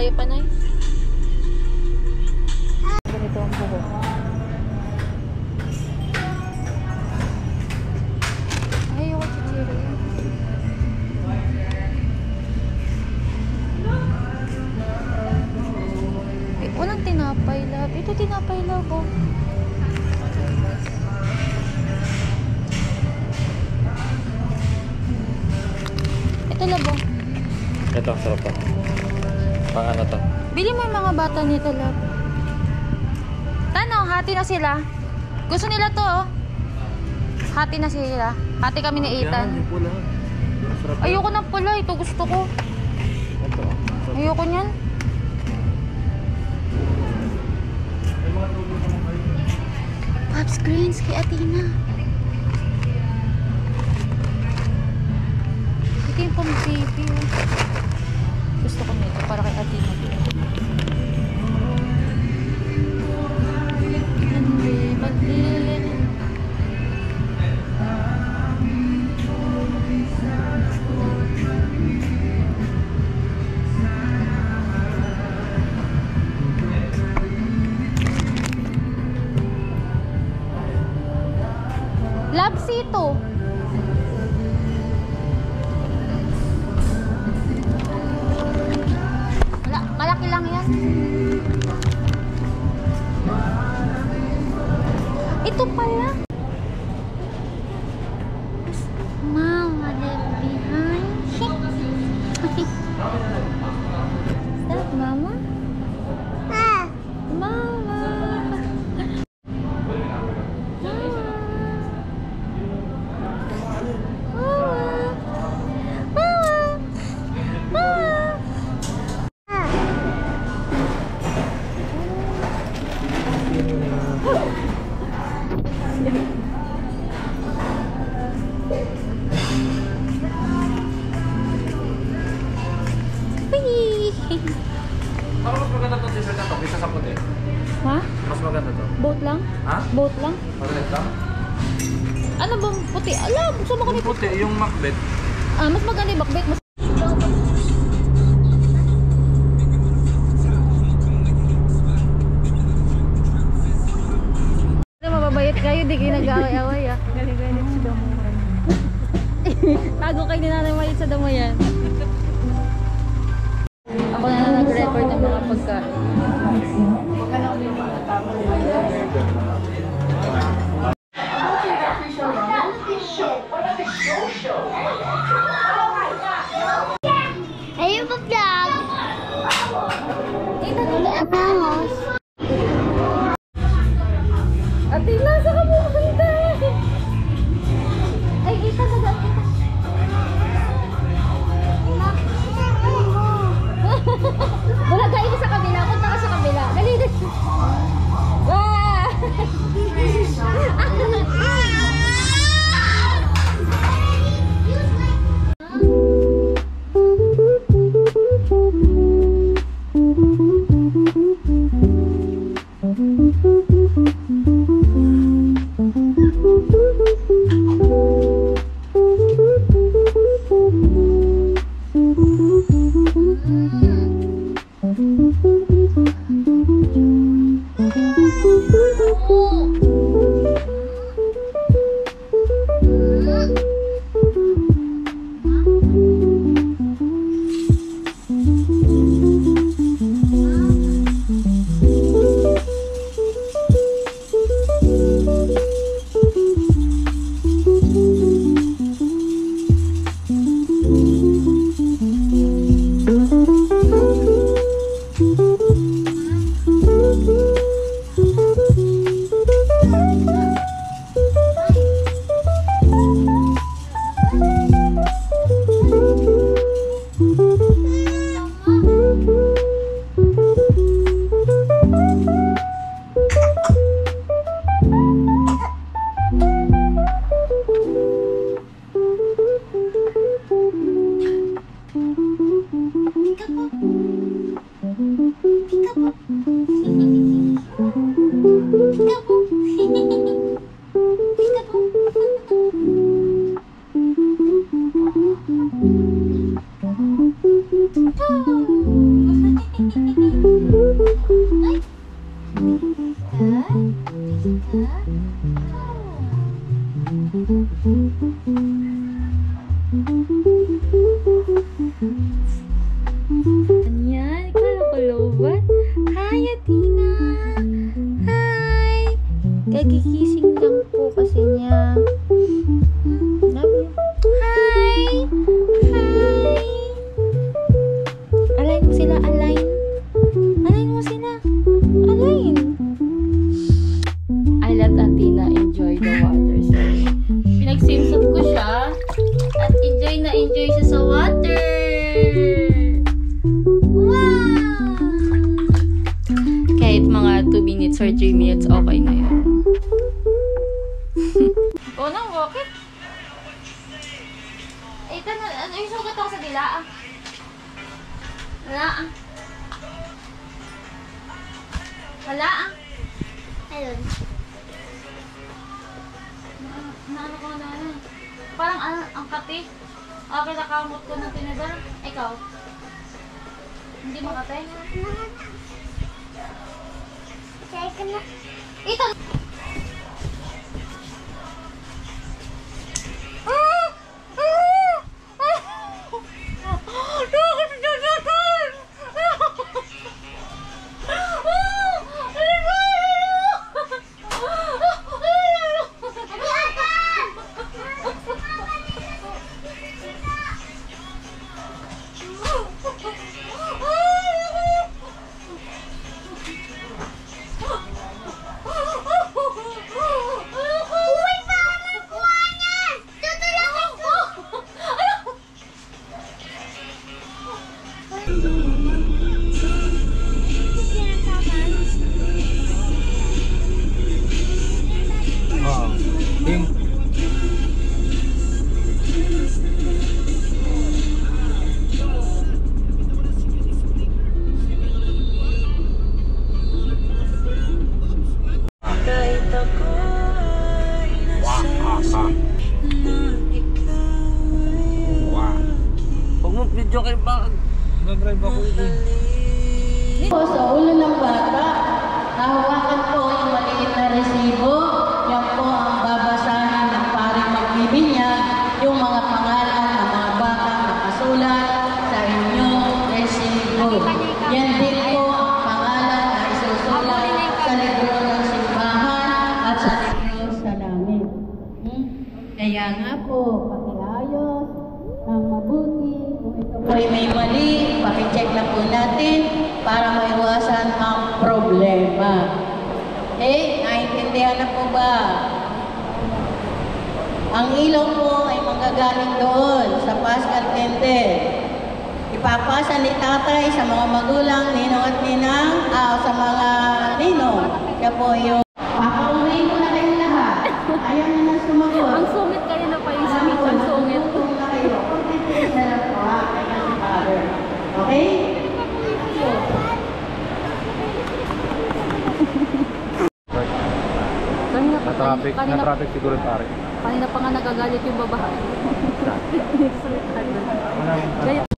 malayo pa na eh. Ganito ang buhok. Ay, yung chichiri. Ay, walang tinapay lab. Ito tinapay lab oh. Ito lab oh. Ito, sarap to. Pang ano to? Bili mo yung mga bata nito lab. Tanong, hati na sila. Gusto nila to oh. Hati na sila. Hati kami ni Ethan. Yan, yung pula. Ayoko ng pula. Ito gusto ko. Ito. Ayoko niyan. Pops Greens kay Athena. Ito yung pang baby oh. Gusto ko nito para kay Athena. Labsito. Malaki lang yan. Ito pala. Mama left behind. Stop, Mama. Mama. Ako mas maganda to t-shirt na to, isa sa puti. Ha? Mas maganda to. Boat lang? Ha? Boat lang? Maganda lang? Ano bang puti? Alam, gusto mo kami Yung puti, yung Macbeth. Ah, mas maganda yung bakbet. Mas... Mababayot kayo, di kayo nag-away-away ah. Galing-galing sa damuhan. Tago kayo ni Nanay Mayit sa damayan. Ako na lang nag-record ng mga pagkain. Ayun pa vlog. Ito na ang Vamos. Ate, nasa ka pupunta? Ay, kita na dati. Wala kayo sa kabila. Punta ka sa kabila. Dali, dali. Wah! Yan, kalakuloban. Hi, Athena! Hi! Kagikising lang po kasi niya. Love you. Hi! Hi! Align mo sila, align. Align mo sila. Align. I let Athena enjoy the water. So, pinag-swimsuit ko siya. At enjoy na enjoy siya sa water. Kahit mga 2 minutes or 3 minutes, okay na yun. O nang, bakit? Ito na, ano yung sugat ako sa dila? Wala ah. Wala ah. Ayun. Naano ko na ano. Parang ang kati. Okay, nakamot ko ng tinidor. Ikaw? Hindi makate? Ito! Video kayo ba? Nag-drive ako Sa ulo ng bata, hahawakan po yung maliit na resibo. Yan po ang babasahin ng paring magbibinyag, yung mga pangalan ng mga bata nakasulat sa inyong resibo. Yan din po ang pangalan na isusulat sa libro ng simbahan at sa libro sa langit. Kaya nga po, pakiayos ang mabuti. Kung ito po ay may mali, pakicheck na po natin para maiwasan ang problema. Okay? Naintindihan na po ba? Ang ilaw po ay manggagaling doon sa Paschal Candle. Ipapasa ni tatay sa mga magulang, ninong at ninang, sa mga ninong. Siya po yung papauwiin ko na kayo lahat. Ayaw na na sumagot. Ang sungit kayo na pa yung speech. Ang sungit. Okay? Na-traffic siguro pare. Kanina pa nga nagagalit yung babae. Gaya